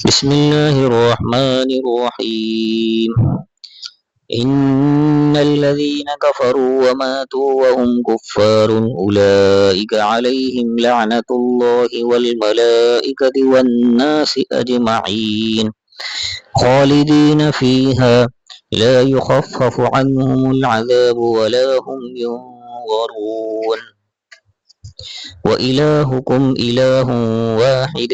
بسم الله الرحمن الرحيم. إن الذين كفروا وماتوا وهم كفار أولئك عليهم لعنة الله والملائكة والناس أجمعين خالدين فيها لا يخفف عنهم العذاب ولا هم ينظرون. وإلهكم إله واحد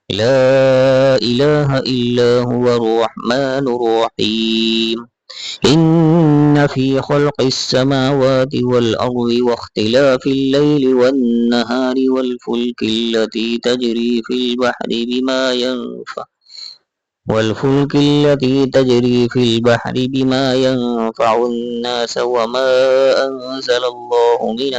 لا إله إلا هو الرحمن الرحيم. إن في خلق السماوات والأرض واختلاف الليل والنهار والفلك التي تجري في البحر بما ينفع الناس وما أنزل الله من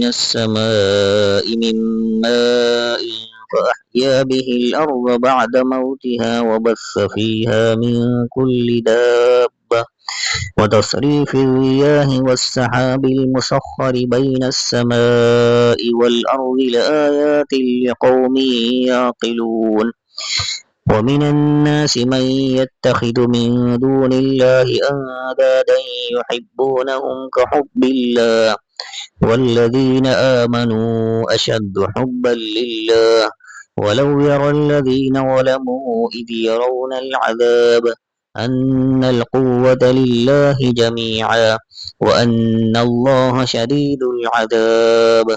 السماء من ماء فأحيا به الأرض بعد موتها وبث فيها من كل دابة وتصريف الرياح والسحاب المسخر بين السماء والأرض لآيات لقوم يعقلون. ومن الناس من يتخذ من دون الله أندادا يحبونهم كحب الله والذين آمنوا أشد حبا لله ولو يرى الذين ظلموا إذ يرون العذاب أن القوة لله جميعا وأن الله شديد العذاب.